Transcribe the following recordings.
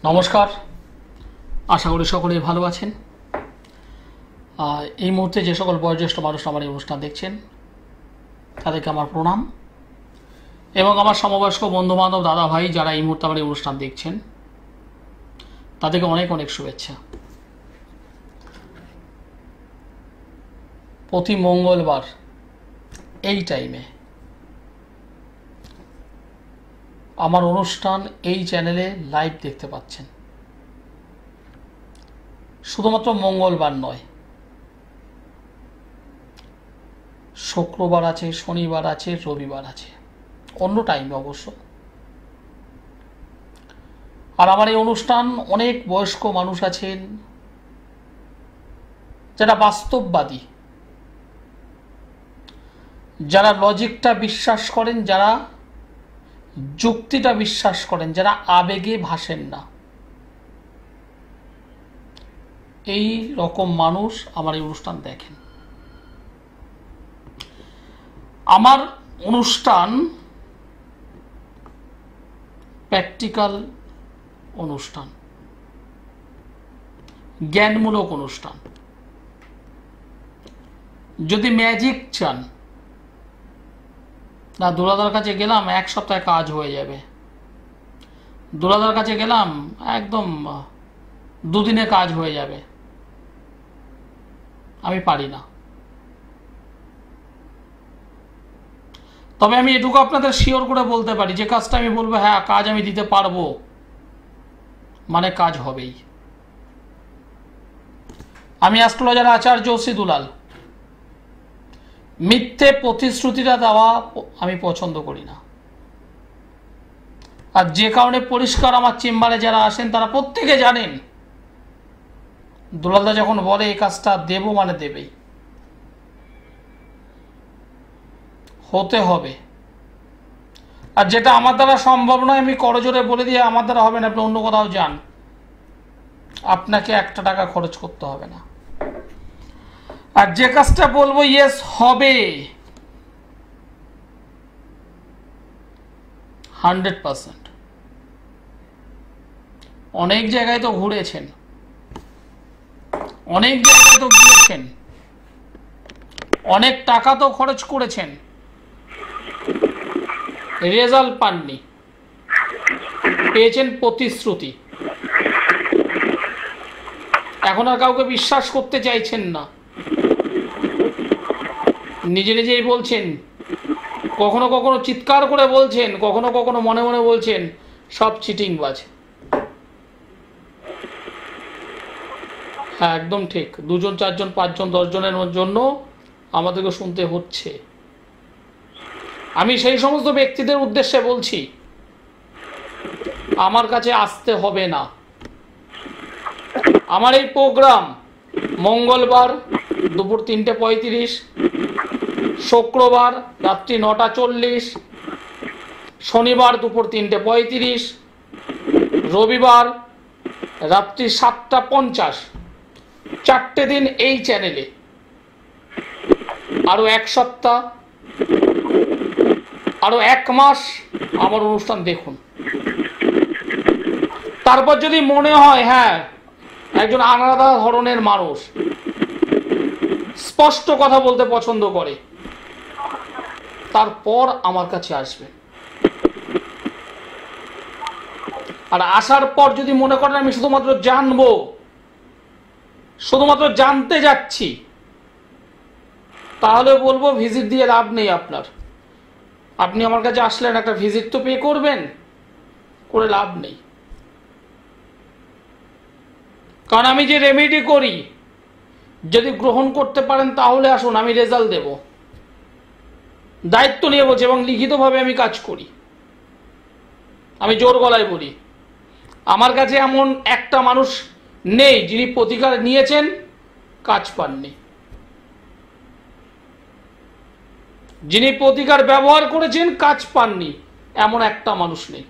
নমস্কার, আশা করি সকলেই ভালো আছেন। এই মুহূর্তে যে সকল বয়োজ্যেষ্ঠ মানুষ আমার এই অনুষ্ঠান দেখছেন তাদেরকে আমার প্রণাম, এবং আমার সমবয়স্ক বন্ধুবান্ধব দাদা ভাই যারা এই মুহূর্তে আমার এই অনুষ্ঠান দেখছেন তাদেরকে অনেক অনেক শুভেচ্ছা। প্রতি মঙ্গলবার এই টাইমে আমার অনুষ্ঠান এই চ্যানেলে লাইভ দেখতে পাচ্ছেন। শুধুমাত্র মঙ্গলবার নয়, শুক্রবার আছে, শনিবার আছে, রবিবার আছে, অন্য টাইমে অবশ্য। আর আমার এই অনুষ্ঠান অনেক বয়স্ক মানুষ আছেন যারা বাস্তববাদী, যারা লজিকটা বিশ্বাস করেন, যারা যুক্তিটা বিশ্বাস করেন, যারা আবেগে ভাসেন না, এই রকম মানুষ আমার এই অনুষ্ঠান দেখেন। আমার অনুষ্ঠান প্র্যাকটিক্যাল অনুষ্ঠান, জ্ঞানমূলক অনুষ্ঠান। যদি ম্যাজিক চান, না দুলাদার কাছে গেলাম এক সপ্তাহে কাজ হয়ে যাবে, দুলাদার কাছে গেলাম একদম দুদিনে কাজ হয়ে যাবে, আমি পারি না। তবে আমি এটুকু আপনাদের শিওর করে বলতে পারি, যে কাজটা আমি বলবো হ্যাঁ কাজ আমি দিতে পারবো, মানে কাজ হবেই। আমি অ্যাস্ট্রোলজার আচার্য শ্রী দুলাল। মিথ্যে প্রতিশ্রুতিটা দেওয়া আমি পছন্দ করি না। আর যে কারণে পরিষ্কার আমার চেম্বারে যারা আসেন তারা প্রত্যেকে জানেন, দুলালদা যখন বলে এই কাজটা দেব মানে দেবেই, হতে হবে। আর যেটা আমার দ্বারা সম্ভব নয় আমি করজোরে বলে দিয়ে আমার দ্বারা হবে না, আপনি অন্য কোথাও যান, আপনাকে একটা টাকা খরচ করতে হবে না। আর যে কাজটা বলবো ইয়েস হবে 100%। অনেক জায়গায় তো ঘুরেছেন, অনেক জায়গায় তো গিয়েছেন, অনেক টাকা তো খরচ করেছেন, রেজাল্ট পাননি, পেয়েছেন প্রতিশ্রুতি। এখন আর কাউকে বিশ্বাস করতে চাইছেন না, নিজে নিজেই বলছেন, কখনো কখনো চিৎকার করে বলছেন, কখনো কখনো মনে মনে বলছেন সব চিটিংবাজ। হ্যাঁ একদম ঠিক, 2 জন 4 জন 5 জন 10 জনের জন্য আমাদেরকে শুনতে হচ্ছে। আমি সেই সমস্ত ব্যক্তিদের উদ্দেশ্যে বলছি, আমার কাছে আসতে হবে না। আমার এই প্রোগ্রাম মঙ্গলবার দুপুর 3:35, শুক্রবার রাত্রি 9:40, শনিবার দুপুর 3:35, রবিবার রাত্রি 7:50, 4টে দিন এই চ্যানেলে। আরো 1 সপ্তাহ, আরো 1 মাস আমার অনুষ্ঠান দেখুন। তারপর যদি মনে হয় হ্যাঁ একজন আলাদা ধরনের মানুষ, স্পষ্ট কথা বলতে পছন্দ করে, তারপর আমার কাছে আসবে। আর আসার পর যদি মনে করেন আমি শুধুমাত্র জানবো, শুধুমাত্র জানতে যাচ্ছি, তাহলে বলবো ভিজিট দিয়ে লাভ নেই আপনার। আপনি আমার কাছে আসলেন, একটা ভিজিট তো পে করবেন, করে লাভ নেই। কারণ আমি যে রেমেডি করি যদি গ্রহণ করতে পারেন তাহলে আসুন, আমি রেজাল্ট দেব, দায়িত্ব নিয়ে বলছি, এবং লিখিতভাবে আমি কাজ করি। আমি জোর গলায় বলি, আমার কাছে এমন একটা মানুষ নেই যিনি প্রতিকার নিয়েছেন কাজ পাননি, যিনি প্রতিকার ব্যবহার করেছেন কাজ পাননি, এমন একটা মানুষ নেই,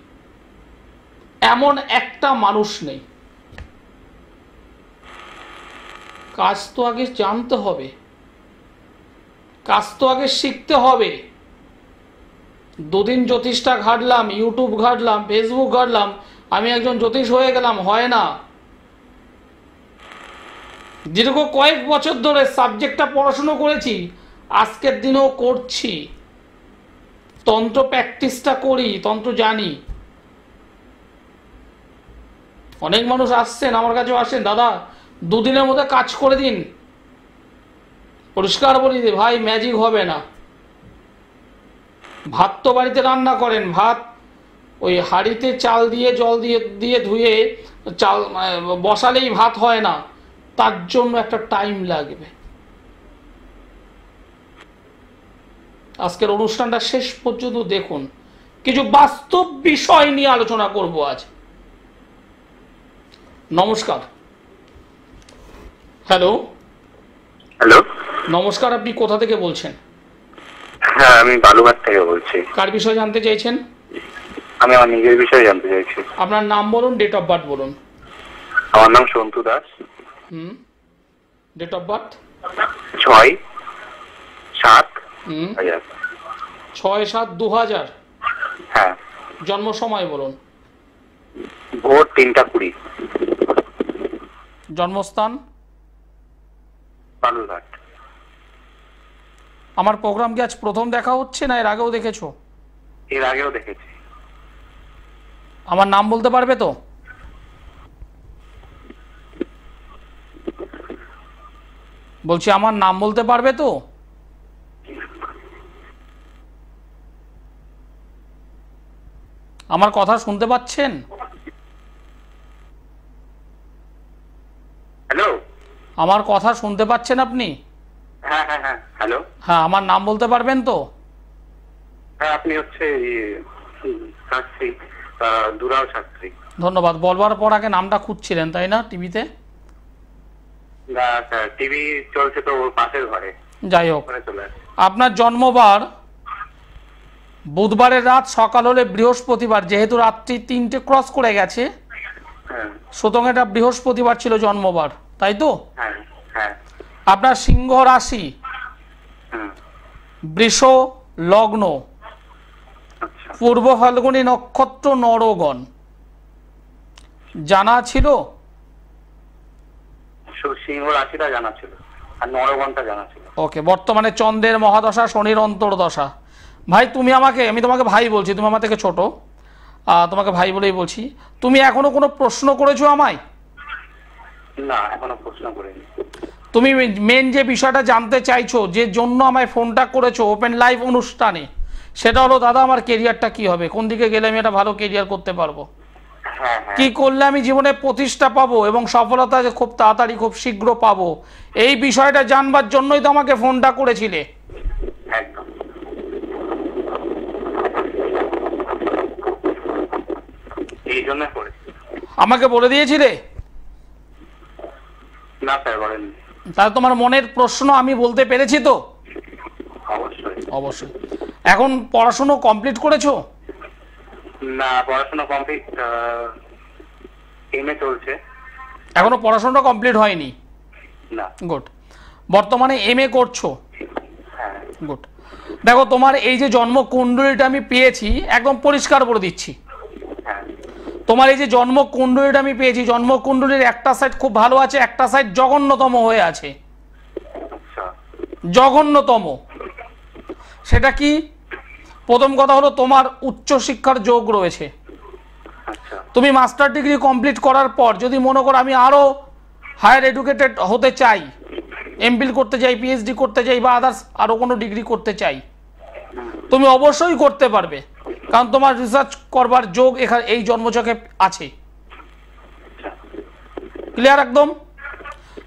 এমন একটা মানুষ নেই। কাজ তো আগে জানতে হবে, কাজ তো আগে শিখতে হবে। 2 দিন জ্যোতিষটা ঘাটলাম, ইউটিউব ঘাটলাম, ফেসবুক ঘাটলাম, আমি একজন জ্যোতিষ হয়ে গেলাম, হয় না। দীর্ঘ কয়েক বছর ধরে সাবজেক্টটা পড়াশুনো করেছি, আজকের দিনেও করছি, তন্ত্র প্র্যাকটিসটা করি, তন্ত্র জানি। অনেক মানুষ আসছেন, আমার কাছেও আসেন, দাদা দুদিনের মধ্যে কাজ করে দিন। পরিষ্কার বলি দে ভাই, ম্যাজিক হবে না। ভাত তো বাড়িতে রান্না করেন, ভাত ওই হাঁড়িতে চাল দিয়ে জল দিয়ে দিয়ে ধুয়ে চাল বসালেই ভাত হয় না, তার জন্য একটা টাইম লাগবে। আজকের অনুষ্ঠানটা শেষ পর্যন্ত দেখুন, কিছু বাস্তব বিষয় নিয়ে আলোচনা করব আজ। নমস্কার। হ্যালো। হ্যালো, নমস্কার, আপনি কোথা থেকে বলছেন? হ্যাঁ আমি বালুঘাট থেকে বলছি। কার বিষয়ে জানতে চাইছেন? আমি আমার নিজের বিষয়ে জানতে চাইছি। আপনার নাম বলুন, ডেট অফ বার্থ বলুন। আমার নাম Santu Das. Date of birth 6/7/2000। 6/7/2000। হ্যাঁ। জন্ম সময় বলুন। ভোর 3টা 20। জন্মস্থান? বালুঘাট। আমার প্রোগ্রাম কি আজ প্রথম দেখা হচ্ছে না এর আগেও দেখেছো? এর আগেও দেখেছি। আমার নাম বলতে পারবে তো? বলছি আমার নাম বলতে পারবে তো? আমার কথা শুনতে পাচ্ছেন? হ্যালো, আমার কথা শুনতে পাচ্ছেন আপনি? হ্যাঁ হ্যাঁ হ্যাঁ হ্যালো। হ্যাঁ, আমার নাম বলতে পারবেন তো? হ্যাঁ, আপনি হচ্ছে শাস্ত্রী, দুরাও শাস্ত্রী। ধন্যবাদ। বলবার পর আগে নামটা খুঁজছিলেন তাই না টিভিতে? টিভি চলছে তো ওর পাশের ঘরে। যাই হোক, চলে আসে। আপনার জন্মবার বুধবারের রাত, সকাল হলে বৃহস্পতিবার, যেহেতু রাত্রি 3টে ক্রস করে গেছে, হ্যাঁ সুতরাং এটা বৃহস্পতিবার ছিল জন্মবার, তাই তো? হ্যাঁ হ্যাঁ। আপনার সিংহ রাশি, বৃষ লগ্ন, আচ্ছা। পূর্ব ফাল্গুনী নক্ষত্র, নরগণ। জানা ছিল? সিংহ রাশিটা জানা ছিল আর নরগণটা জানা ছিল। ওকে। বর্তমানে চন্দ্রের মহাদশা, শনির অন্তর্দশা। ভাই তুমি আমাকে, আমি তোমাকে ভাই বলছি, তুমি আমার থেকে ছোট, তোমাকে ভাই বলেই বলছি। তুমি এখনো কোনো প্রশ্ন করেছো আমায়? না, এখনো প্রশ্ন করিনি। তুমি মেন যে বিষয়টা জানতে চাইছো, যে জন্য আমায় ফোনটা করেছো ওপেন লাইভ অনুষ্ঠানে, সেটা হলো দাদা আমার কেরিয়ারটা কি হবে, কোন দিকে গেলে আমি একটা ভালো কেরিয়ার করতে পারবো, কি করলে আমি জীবনে প্রতিষ্ঠা পাবো এবং সফলতা খুব তাড়াতাড়ি খুব শীঘ্র পাবো, এই বিষয়টা জানবার জন্যই তো আমাকে ফোনটা করেছিলে। একদম। এই জন্য করেছি। আমাকে বলে দিয়েছিলে? না স্যার, বলেননি। তাহলে তোমার মনের প্রশ্ন আমি বলতে পেরেছি তো? অবশ্যই অবশ্যই। এখন পড়াশুনো কমপ্লিট করেছো? না, পড়াশোনা কমপ্লিট, এমএ চলছে। এখনো পড়াশোনাটা কমপ্লিট হয়নি? না। গুড। বর্তমানে এমএ করছো? হ্যাঁ। গুড। দেখো তোমার এই যে জন্মকুণ্ডলীটা আমি পেয়েছি, একদম পরিষ্কার করে দিচ্ছি। হ্যাঁ। তোমার এই যে জন্মকুণ্ডলীটা আমি পেয়েছি, জন্মকুণ্ডলীর একটা সাইড খুব ভালো আছে, একটা সাইড জঘন্যতম হয়ে আছে। আচ্ছা। জঘন্যতম সেটা কি? প্রথম কথা হলো তোমার উচ্চ শিক্ষার যোগ রয়েছে। আচ্ছা। তুমি মাস্টার ডিগ্রি কমপ্লিট করার পর যদি মনে করো আমি আরো হায়ার এডুকেটেড হতে চাই, এমফিল করতে চাই, পিএইচডি করতে চাই বা আদার্স আরো কোনো ডিগ্রি করতে চাই, তুমি অবশ্যই করতে পারবে, কারণ তোমার রিসার্চ করবার যোগ এখানে এই জন্মছকে আছে। ক্লিয়ার একদম?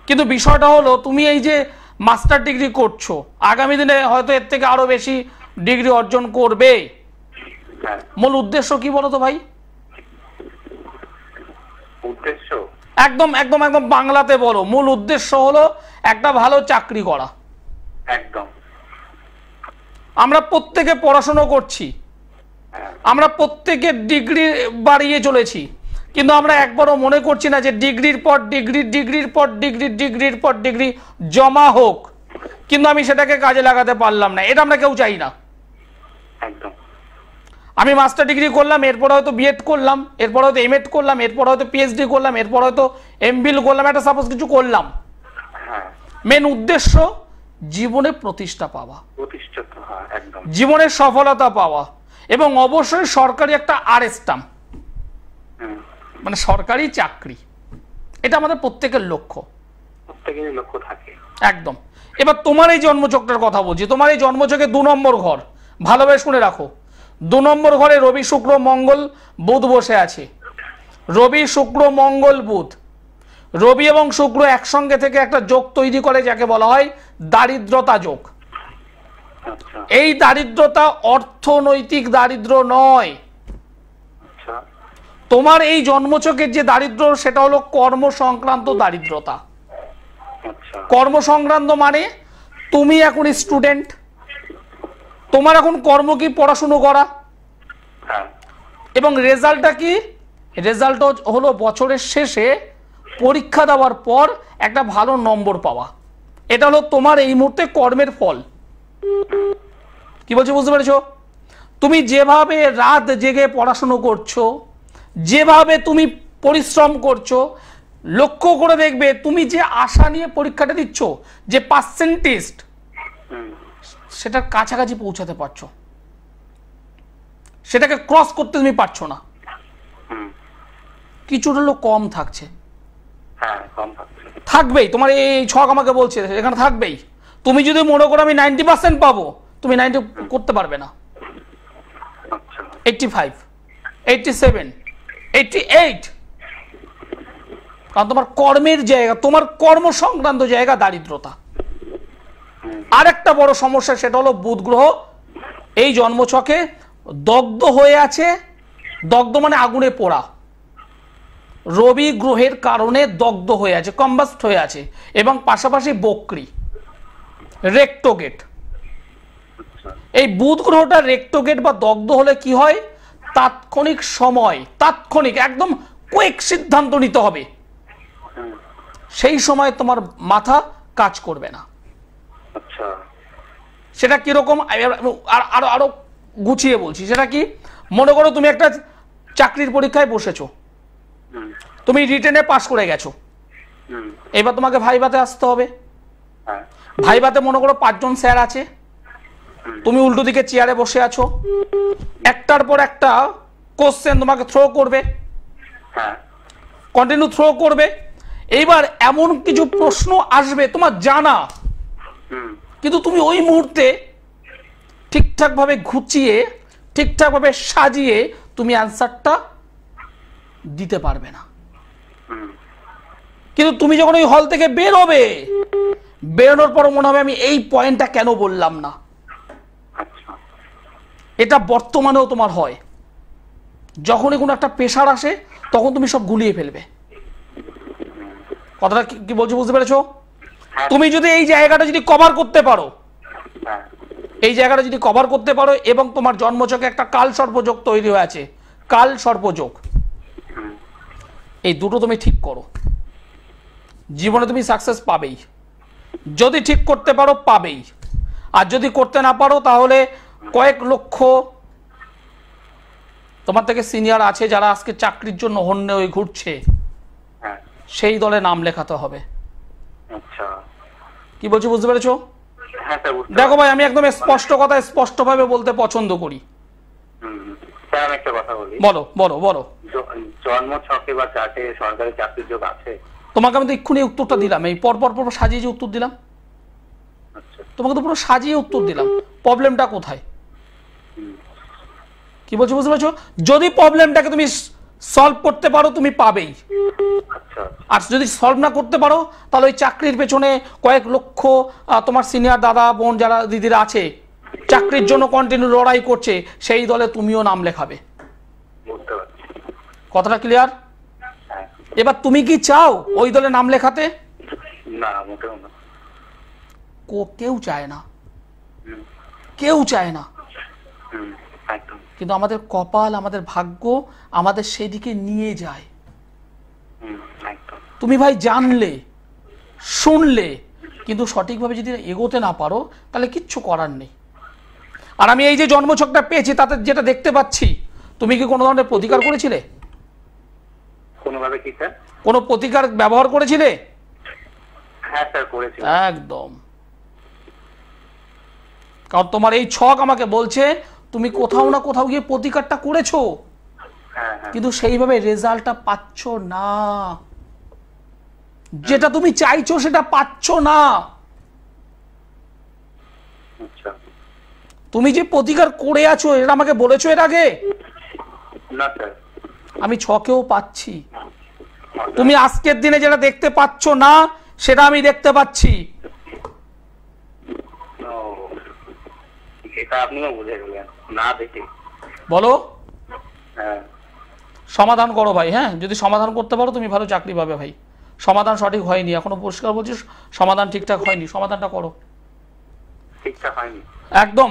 কিন্তু বিষয়টা হলো তুমি এই যে মাস্টার ডিগ্রি করছো, আগামী দিনে হয়তো এর থেকে আরো বেশি ডিগ্রি অর্জন করবে। মূল উদ্দেশ্য কি বলো তো ভাই? উদ্দেশ্য একদম একদম একদম বাংলাতে বলো। মূল উদ্দেশ্য হলো একটা ভালো চাকরি করা। একদম। আমরা প্রত্যেকে পড়াশোনা করছি, আমরা প্রত্যেকে ডিগ্রি বাড়িয়ে চলেছি, কিন্তু আমরা একবারও মনে করছি না যে ডিগ্রির পর ডিগ্রি, ডিগ্রির পর ডিগ্রি, ডিগ্রির পর ডিগ্রি জমা হোক, কিন্তু আমি সেটাকে কাজে লাগাতে পারলাম না। এটা আমরা কেউ চাই না। একদম। আমি মাস্টার ডিগ্রি করলাম, এরপর হয়তো বিএড করলাম, এরপর হয়তো এমএড করলাম, এরপর হয়তো পিএইচডি করলাম, এরপর হয়তো এমফিল করলাম, একটা সাপোজ কিছু করলাম। হ্যাঁ, মেন উদ্দেশ্য জীবনে প্রতিষ্ঠা পাওয়া, প্রতিষ্ঠিত, হ্যাঁ একদম। জীবনের সফলতা পাওয়া, এবং অবশ্যই সরকারি একটা আর স্টাম্প, হুম, মানে সরকারি চাকরি, এটা আমাদের প্রত্যেকের লক্ষ্য। প্রত্যেকেরই লক্ষ্য থাকে। একদম। এবার তোমার এই জন্মচক্রের কথা বলছি, তোমার এই জন্মচক্রে 2 নম্বর ঘর, ভালোভাবে শুনে রাখো। 2 নম্বর ঘরে রবি শুক্র মঙ্গল বুধ বসে আছে। রবি শুক্র মঙ্গল বুধ, রবি এবং শুক্র একসঙ্গে থেকে একটা যোগ তৈরি করে, যাকে বলা হয় দারিদ্রতা যোগ। আচ্ছা এই দারিদ্রতা অর্থনৈতিক দারিদ্র নয়। আচ্ছা তোমার এই জন্মচক্রের যে দারিদ্র, সেটা হলো কর্ম সংক্রান্ত দারিদ্রতা। আচ্ছা কর্ম সংক্রান্ত মানে তুমি এখন স্টুডেন্ট, তোমার এখন কর্ম কি পড়াশুনো করা, হ্যাঁ এবং রেজাল্টটা কি? রেজাল্ট হলো বছরের শেষে পরীক্ষা দেওয়ার পর একটা ভালো নম্বর পাওয়া। এটা হলো তোমার এই মুহূর্তে কর্মের ফল। কি বলছো, বুঝতে পেরেছো? তুমি যেভাবে রাত জেগে পড়াশুনো করছো, যেভাবে তুমি পরিশ্রম করছো, লক্ষ্য করে দেখবে তুমি যে আশা নিয়ে পরীক্ষাটা দিচ্ছ, যে পার্সেন্টেজ, হুম সেটার কাছাকাছি পৌঁছাতে পারছো, সেটাকে ক্রস করতে তুমি পারছো না, হুম কিছুটা হলো কম থাকছে। হ্যাঁ কম থাকছে। থাকবেই, তোমার এই ছক আমাকে বলছে এখানে থাকবেই। তুমি যদি মনে করো আমি 90% পাবো, তুমি 90 করতে পারবে না। আচ্ছা 85, 87, 88, কারণ তোমার কর্মের জায়গা, তোমার কর্ম সংক্রান্ত জায়গা দারিদ্রতা। আর একটা বড় সমস্যা, সেটা হলো বুধ গ্রহ এই জন্মছকে দগ্ধ হয়ে আছে। দগ্ধ মানে আগুনে পোড়া। রবি গ্রহের কারণে দগ্ধ হয়ে আছে, কম্বাস্ট হয়ে আছে, এবং পাশাপাশি বক্রী, রেক্টোগেট। এই বুধ গ্রহটা রেক্টোগেট বা দগ্ধ হলে কি হয়? তাৎক্ষণিক সময়, তাৎক্ষণিক একদম কুইক সিদ্ধান্ত নিতে হবে, সেই সময় তোমার মাথা কাজ করবে না। আচ্ছা সেটা কিরকম, আরো আরো গুছিয়ে বলছি। সেটা কি, মনে করো তুমি একটা চাকরির পরীক্ষায় বসেছো, হুম তুমি রিটেনে পাশ করে গেছো, হুম এবার তোমাকে ভাইভাতে আসতে হবে। হ্যাঁ ভাইভাতে মনে করো 5 জন স্যার আছে, তুমি উল্টো দিকে চেয়ারে বসে আছো, একটার পর একটা কোশ্চেন তোমাকে থ্রো করবে, হ্যাঁ কন্টিনিউ থ্রো করবে। এইবার এমন কিছু প্রশ্ন আসবে তোমার জানা, হুম কিন্তু তুমি ওই মুহূর্তে ঠিকঠাকভাবে ঘুচিয়ে, ঠিকঠাকভাবে সাজিয়ে তুমি অ্যান্সারটা দিতে পারবে না। হুম কিন্তু তুমি যখন ওই হল থেকে বেরোবে, বেরোনোর পর মনে হবে আমি এই পয়েন্টটা কেন বললাম না। আচ্ছা এটা বর্তমানেও তোমার হয়। যখনই কোনো একটা প্রেশার আসে, তখন তুমি সব গুলিয়ে ফেলবে। কথাটা কি বলছো, বুঝতে পেরেছো? তুমি যদি এই জায়গাটা যদি কভার করতে পারো, হ্যাঁ এই জায়গাটা যদি কভার করতে পারো, এবং তোমার জন্মচকে একটা কাল সর্পযোগ তৈরি হয়ে আছে, কাল সর্পযোগ, হুম এই দুটো তুমি ঠিক করো, জীবনে তুমি সাকসেস পাবেই। যদি ঠিক করতে পারো পাবেই, আর যদি করতে না পারো তাহলে কয়েক লক্ষ তোমার থেকে সিনিয়র আছে যারা আজকে চাকরির জন্য হন্যে হয়ে ঘুরছে, হ্যাঁ সেই দলে নাম লেখাতে হবে। আচ্ছা কি বলছো, বুঝতে পেরেছো? হ্যাঁ স্যার বুঝতে দেখো ভাই, আমি একদম স্পষ্ট কথা স্পষ্টভাবে বলতে পছন্দ করি। হুম স্যার আমি একটা কথা বলি। বলো বলো বলো। জন্ম ছকে বা চার্টে সরকারি চাকরির যোগ আছে? তোমাকে আমি তো এক্ষুনি উত্তরটা দিলাম, এই পরপর পর সাজিয়ে যে উত্তর দিলাম, আচ্ছা তোমাকে তো পুরো সাজিয়ে উত্তর দিলাম। প্রবলেমটা কোথায়? কি বলছো, বুঝতে পারছো? যদি প্রবলেমটাকে তুমি সলভ করতে পারো, তুমি পাবেই। আচ্ছা আর যদি সলভ না করতে পারো, তাহলে ওই চাকরির পেছনে কয়েক লক্ষ তোমার সিনিয়র দাদা বোন যারা দিদিরা আছে, চাকরির জন্য কন্টিনিউ লড়াই করছে, সেই দলে তুমিও নাম লেখাবে। বুঝতে পারছি। কথাটা ক্লিয়ার? হ্যাঁ এবার তুমি কি চাও ওই দলে নাম লেখাতে? না মোটেও না। কেউ চায় না, হুম কেউ চায় না। হুম একদম। কিন্তু আমাদের কপাল, আমাদের ভাগ্য আমাদের সেদিকে নিয়ে যায়। হুম একদম। তুমি ভাই জানলে, শুনলে, কিন্তু সঠিকভাবে যদি এগোতে না পারো, তাহলে কিচ্ছু করার নেই। আর আমি এই যে জন্মছকটা পেয়েছি তাতে যেটা দেখতে পাচ্ছি, তুমি কি কোনো ধরনের প্রতিকার করেছিলে? কোনোভাবে কি স্যার? কোনো প্রতিকার ব্যবহার করেছিলে? হ্যাঁ স্যার করেছি। একদম, কারণ তোমার এই ছক আমাকে বলছে তুমি কোথাও না কোথাও গিয়ে প্রতিকারটা করেছো, হ্যাঁ হ্যাঁ। কিন্তু সেইভাবে রেজাল্টটা পাচ্ছ না, যেটা তুমি চাইছো সেটা পাচ্ছ না। আচ্ছা। তুমি যে প্রতিকার করে আছো এটা আমাকে বলেছো এর আগে? না স্যার। আমি ছকেও পাচ্ছি। তুমি আজকের দিনে যেটা দেখতে পাচ্ছ না সেটা আমি দেখতে পাচ্ছি। ও, এটা আপনিও বুঝে গেলেন না দেখে। বলো, হ্যাঁ। সমাধান করো ভাই। হ্যাঁ, যদি সমাধান করতে পারো তুমি ভালো চাকরি পাবে ভাই। সমাধান সঠিক হয়নি এখনো, পরিষ্কার বলছিস, সমাধান ঠিকঠাক হয়নি, সমাধানটা করো। ঠিকঠাক হয়নি? একদম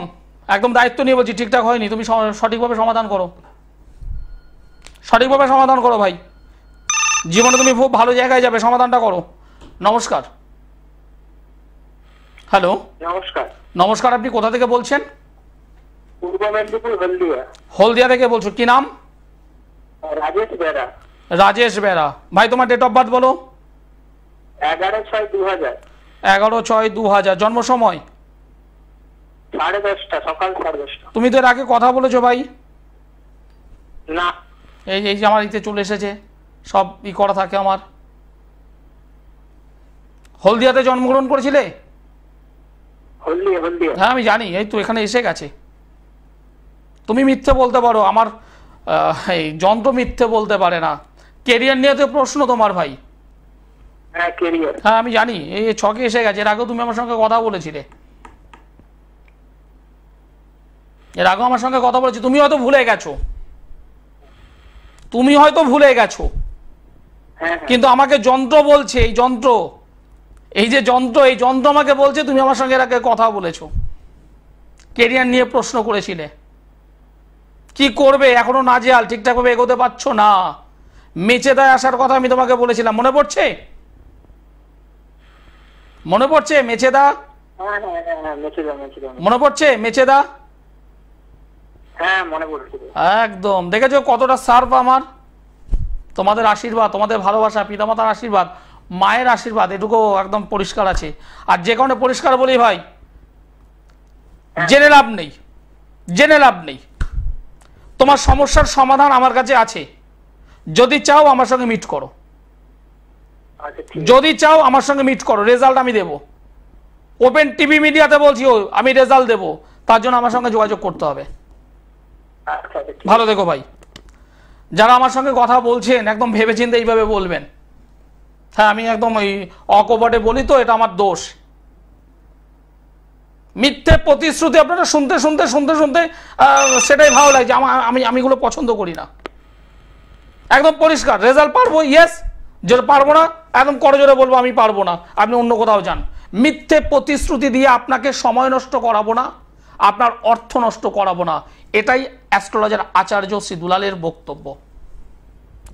একদম দায়িত্ব নিয়ে বলছি, ঠিকঠাক হয়নি, তুমি সঠিকভাবে সমাধান করো, সঠিকভাবে সমাধান করো ভাই। জীবনে তুমি খুব ভালো জায়গায় যাবে, সমাধানটা করো। নমস্কার। হ্যালো। নমস্কার। নমস্কার, আপনি কোথা থেকে বলছেন? পূর্ব মেদিনীপুর, হলদিয়া। হলদিয়া থেকে বলছো, কি নাম? রাজেশ বেরা। রাজেশ বেরা। ভাই তোমার ডেট অফ বার্থ বলো। 11/6/2000। 11/6/2000। জন্ম সময়? 10:30, সকাল 10:30। তুমি তো এর আগে কথা বলেছো ভাই? না। এই এই যে আমার ইতে চলে এসেছে, সব ই করা থাকে আমার। হলদিয়াতে জন্মগ্রহণ করেছিলে? হলদিয়া হলদিয়া। হ্যাঁ আমি জানি, এই তো এখানে এসে গেছে। তুমি মিথ্যে বলতে পারো, আমার এই যন্ত্র মিথ্যে বলতে পারে না। কেরিয়ার নিয়ে তো প্রশ্ন তোমার ভাই। হ্যাঁ কেরিয়ার। হ্যাঁ আমি জানি, এই ছকে এসে গেছে। এর আগেও তুমি আমার সঙ্গে কথা বলেছিলে, এর আগেও আমার সঙ্গে কথা বলেছি। তুমি হয়তো ভুলে গেছো, তুমি হয়তো ভুলে গেছো, হ্যাঁ। কিন্তু আমাকে যন্ত্র বলছে, এই যন্ত্র, এই যে যন্ত্র, এই যন্ত্র আমাকে বলছে তুমি আমার সঙ্গে এর আগে কথা বলেছো, কেরিয়ার নিয়ে প্রশ্ন করেছিলে। কি করবে এখনো নাজেহাল, ঠিকঠাকভাবে এগোতে পারছো না। মেচেদায় আসার কথা আমি তোমাকে বলেছিলাম, মনে পড়ছে? মনে পড়ছে মেচেদা? হ্যাঁ হ্যাঁ হ্যাঁ, মেচেদা। মনে পড়ছে মেচেদা? হ্যাঁ মনে পড়ছিল। একদম, দেখেছো কতটা সার্ভ আমার? তোমাদের আশীর্বাদ, তোমাদের ভালোবাসা, পিতামাতার আশীর্বাদ, মায়ের আশীর্বাদ, এটুকু একদম পরিষ্কার আছে। আর যে কারণে পরিষ্কার বলি ভাই, জেনে লাভ নেই, জেনে লাভ নেই। তোমার সমস্যার সমাধান আমার কাছে আছে, যদি চাও আমার সঙ্গে মিট করো, আচ্ছা ঠিক। যদি চাও আমার সঙ্গে মিট করো, রেজাল্ট আমি দেবো। ওপেন টিভি মিডিয়াতে বলছি, আমি রেজাল্ট দেবো, তার জন্য আমার সঙ্গে যোগাযোগ করতে হবে। আচ্ছা ঠিক। ভালো দেখো ভাই, যারা আমার সঙ্গে কথা বলছেন একদম ভেবেচিন্তে এইভাবে বলবেন। হ্যাঁ আমি একদম ওই অকপটে বলি তো, এটা আমার দোষ। মিথ্যে প্রতিশ্রুতি আপনারা শুনতে শুনতে শুনতে শুনতে সেটাই ভালো লাগছে। আমি আমিগুলো পছন্দ করি না। একদম পরিষ্কার, রেজাল্ট পারবো, ইয়েস। যেটা পারবো না একদম করজোরে বলবো আমি পারবো না, আপনি অন্য কোথাও যান। মিথ্যে প্রতিশ্রুতি দিয়ে আপনাকে সময় নষ্ট করাবো না, আপনার অর্থ নষ্ট করাবো না। এটাই অ্যাস্ট্রোলজার আচার্য শ্রী দুলালের বক্তব্য।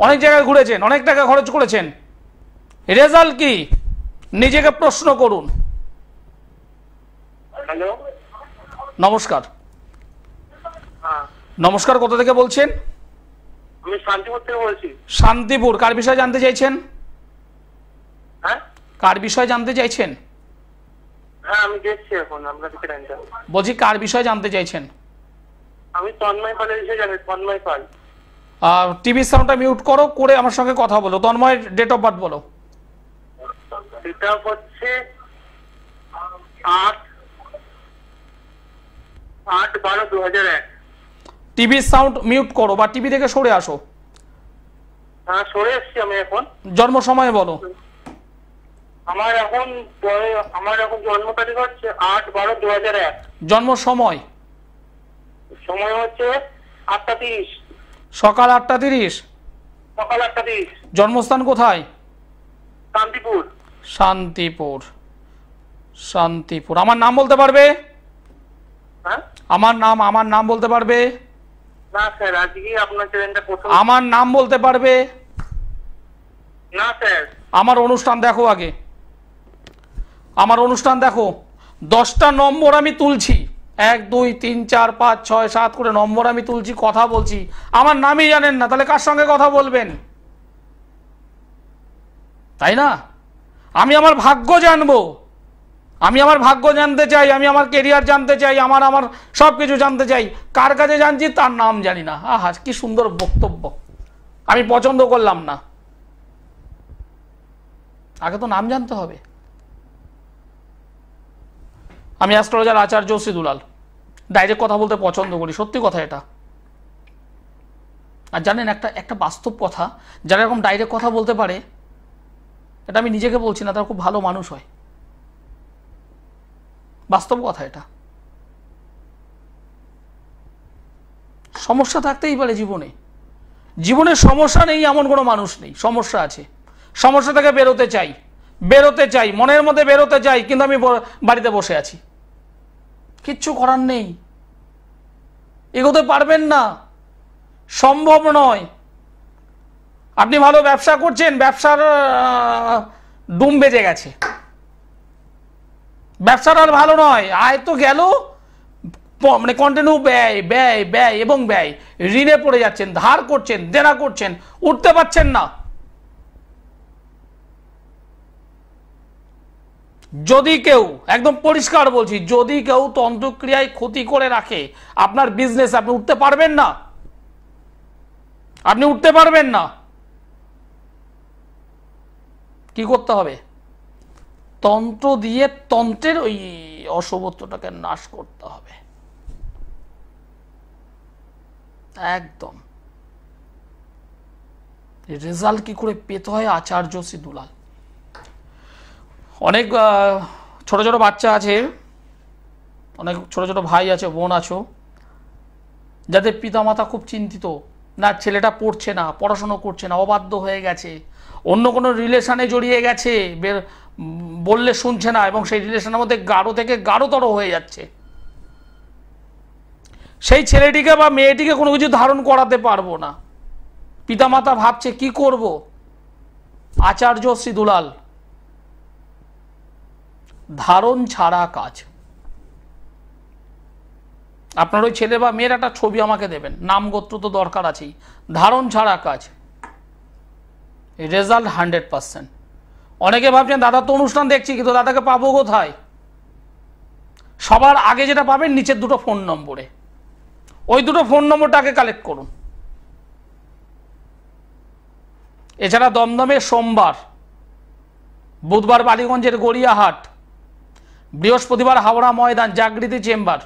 অনেক জায়গায় ঘুরেছেন, অনেক টাকা খরচ করেছেন, রেজাল্ট কি? নিজেকে প্রশ্ন করুন। হ্যালো। নমস্কার। হ্যাঁ নমস্কার, কোথা থেকে বলছেন? আমি শান্তিপুর থেকে বলছি। শান্তিপুর। কার বিষয়ে জানতে চাইছেন? হ্যাঁ কার বিষয়ে জানতে চাইছেন? হ্যাঁ আমি দেখছি এখন আপনার দিকে লাইনটা। বলছি কার বিষয়ে জানতে চাইছেন? আমি তন্ময় পালের বিষয়ে জানি। তন্ময় পাল। টিভি সাউন্ডটা মিউট করো, করে আমার সঙ্গে কথা বলো। তন্ময়ের ডেট অফ বার্থ বলো। এটা হচ্ছে 8/12/2001। টিভি সাউন্ড মিউট করো বা টিভি থেকে সরে আসো। হ্যাঁ সরে এসছি আমি এখন। জন্ম সময় বলো। আমার এখন জন্ম তারিখ হচ্ছে 8/12/2001। জন্ম সময়? সময় হচ্ছে 8:30। সকাল 8:30। সকাল 8:30। জন্মস্থান কোথায়? শান্তিপুর। শান্তিপুর। শান্তিপুর। আমার নাম বলতে পারবে? হ্যাঁ আমার নাম বলতে পারবে? না স্যার, আজকে আপনার চ্যানেলটা প্রথম। আমার নাম বলতে পারবে? না স্যার। আমার অনুষ্ঠান দেখো আগে, আমার অনুষ্ঠান দেখো। 10টা নম্বর আমি তুলছি, 1 2 3 4 5 6 7 করে নম্বর আমি তুলছি, কথা বলছি, আমার নামই জানেন না, তাহলে কার সঙ্গে কথা বলবেন? তাই না? আমি আমার ভাগ্য জানবো, আমি আমার ভাগ্য জানতে চাই, আমি আমার কেরিয়ার জানতে চাই, আমার সব কিছু জানতে চাই। কার কাছে জানছি তার নাম জানি না। আহা, কি সুন্দর বক্তব্য, আমি পছন্দ করলাম না। আগে তো নাম জানতে হবে। আমি অ্যাস্ট্রোলজার আচার্য শ্রী দুলাল, ডাইরেক্ট কথা বলতে পছন্দ করি, সত্যি কথা এটা। আর জানেন একটা বাস্তব কথা, যারা এরকম ডাইরেক্ট কথা বলতে পারে, এটা আমি নিজেকে বলছি না, তারা খুব ভালো মানুষ হয়, বাস্তব কথা এটা। সমস্যা থাকতেই পারে জীবনে, জীবনে সমস্যা নেই এমন কোনো মানুষ নেই, সমস্যা আছে। সমস্যা থেকে বেরোতে চাই, মনের মধ্যে বেরোতে চাই, কিন্তু আমি বাড়িতে বসে আছি, কিচ্ছু করার নেই, এগোতে পারবেন না, সম্ভব নয়। আপনি ভালো ব্যবসা করছেন, ব্যবসার ডুম বেজে গেছে, ব্যবসাটা আর ভালো নয়, আয় তো গেল, মানে কন্টিনিউ ব্যয় ব্যয় ব্যয় এবং ব্যয়, ঋণে পড়ে যাচ্ছেন, ধার করছেন, দেনা করছেন, উঠতে পারছেন না। যদি কেউ, একদম পরিষ্কার বলছি, যদি কেউ তন্ত্রক্রিয়ায় ক্ষতি করে রাখে আপনার বিজনেস, আপনি উঠতে পারবেন না, আপনি উঠতে পারবেন না। কি করতে হবে? তন্ত্র দিয়ে তন্ত্রের ওই অশুভত্বটাকে নাশ করতে হবে, একদম। রেজাল্ট কি করে পেতে হয়? আচার্য শ্রী দুলাল। অনেক ছোট ছোট বাচ্চা আছে, অনেক ছোট ছোট ভাই আছে, বোন আছো, যাদের পিতামাতা খুব চিন্তিত, না ছেলেটা পড়ছে না, পড়াশোনা করছে না, অবাধ্য হয়ে গেছে, অন্য কোনো রিলেশনে জড়িয়ে গেছে, বললে শুনছে না, এবং সেই রিলেশনের মধ্যে গাঢ় থেকে গাঢ়তর হয়ে যাচ্ছে। সেই ছেলেটিকে বা মেয়েটিকে কোনো কিছু ধারণ করাতে পারবো না, পিতামাতা ভাবছে কি করব। আচার্য শ্রী দুলাল, ধারণ ছাড়া কাজ। আপনার ওই ছেলে বা মেয়ের একটা ছবি আমাকে দেবেন, নাম গোত্র তো দরকার আছেই, ধারণ ছাড়া কাজ, রেজাল্ট 100%। অনেকে ভাবছেন দাদা তো অনুষ্ঠান দেখছি, কিন্তু দাদাকে পাবো কোথায়? সবার আগে যেটা পাবেন নিচের দুটো ফোন নম্বরে, ওই দুটো ফোন নম্বরটাকে কালেক্ট করুন। এছাড়া দমদমে সোমবার, বুধবার বালিগঞ্জের গড়িয়াহাট, বৃহস্পতিবার হাওড়া ময়দান জাগৃতি চেম্বার,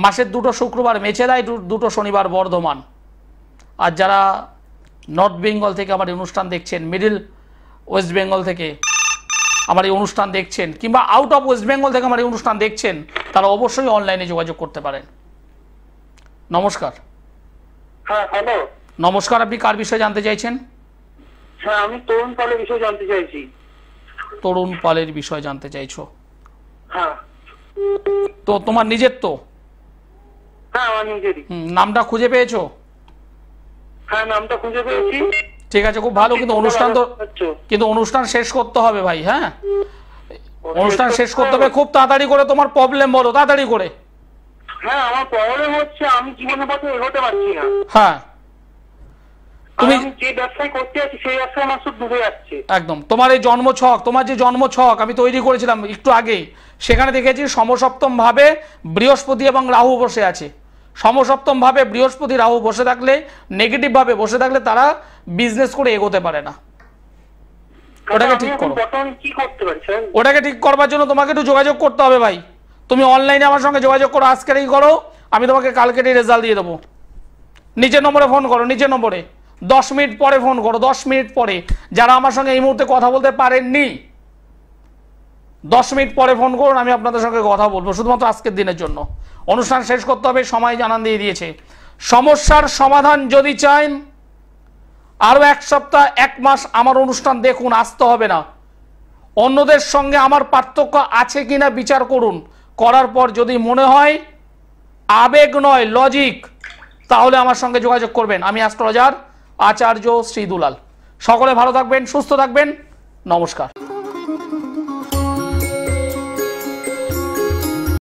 মাসের দুটো শুক্রবার মেছেদায়, দুটো শনিবার বর্ধমান। আর যারা নর্থ বেঙ্গল থেকে আমার এই অনুষ্ঠান দেখছেন, মিডল ওয়েস্ট বেঙ্গল থেকে আমার এই অনুষ্ঠান দেখছেন, কিংবা আউট অফ ওয়েস্ট বেঙ্গল থেকে আমার এই অনুষ্ঠান দেখছেন, তারা অবশ্যই অনলাইনে যোগাযোগ করতে পারেন। নমস্কার। হ্যাঁ, হ্যালো। নমস্কার, আপনি কার বিষয়ে জানতে চাইছেন? হ্যাঁ, আমি তরুণ পালের বিষয়ে জানতে চাইছি। তরুণ পালের বিষয়ে জানতে চাইছো? হ্যাঁ। তো তোমার নিজের তো? হ্যাঁ, আমার নিজেরই। নামটা খুঁজে পেয়েছো? হ্যাঁ, নামটা খুঁজে পেয়েছি। ঠিক আছে, খুব ভালো। কিন্তু অনুষ্ঠান শেষ করতে হবে ভাই। হ্যাঁ, অনুষ্ঠান শেষ করতে হবে, খুব তাড়াতাড়ি করে। তোমার প্রবলেম বলো তাড়াতাড়ি করে। হ্যাঁ, আমার প্রবলেম হচ্ছে আমি জীবনের পথে এগোতে পারছি না। হ্যাঁ, তুমি যে ব্যবসায় করতে আছি সেই ব্যবসায় আমার সব ডুবে যাচ্ছে। একদম। তোমার এই জন্মছক, তোমার যে জন্মছক আমি তৈরি করেছিলাম একটু আগেই, সেখানে দেখেছি সমসপ্তম ভাবে বৃহস্পতি এবং রাহু বসে আছে। সমসপ্তম ভাবে বৃহস্পতি রাহু বসে থাকলে, নেগেটিভ ভাবে বসে থাকলে তারা বিজনেস করে এগোতে পারে না। ওটাকে ঠিক করো। কি করতে পারি স্যার? ওটাকে ঠিক করবার জন্য তোমাকে একটু যোগাযোগ করতে হবে ভাই। তুমি অনলাইনে আমার সঙ্গে যোগাযোগ করো, আজকেরই করো, আমি তোমাকে কালকেরই রেজাল্ট দিয়ে দেবো। নিচের নম্বরে ফোন করো, নিচের নম্বরে 10 মিনিট পরে ফোন করো, 10 মিনিট পরে। যারা আমার সঙ্গে এই মুহূর্তে কথা বলতে পারেননি, 10 মিনিট পরে ফোন করুন, আমি আপনাদের সঙ্গে কথা বলবো, শুধুমাত্র আজকের দিনের জন্য। অনুষ্ঠান শেষ করতে হবে, সময় জানান দিয়ে দিয়েছে। সমস্যার সমাধান যদি চান, আরো 1 সপ্তাহ 1 মাস আমার অনুষ্ঠান দেখুন, আসতে হবে না। অন্যদের সঙ্গে আমার পার্থক্য আছে কিনা বিচার করুন, করার পর যদি মনে হয় আবেগ নয় লজিক, তাহলে আমার সঙ্গে যোগাযোগ করবেন। আমি অ্যাস্ট্রোলজার আচার্য শ্রী দুলাল। সকলে ভালো থাকবেন, সুস্থ থাকবেন, নমস্কার।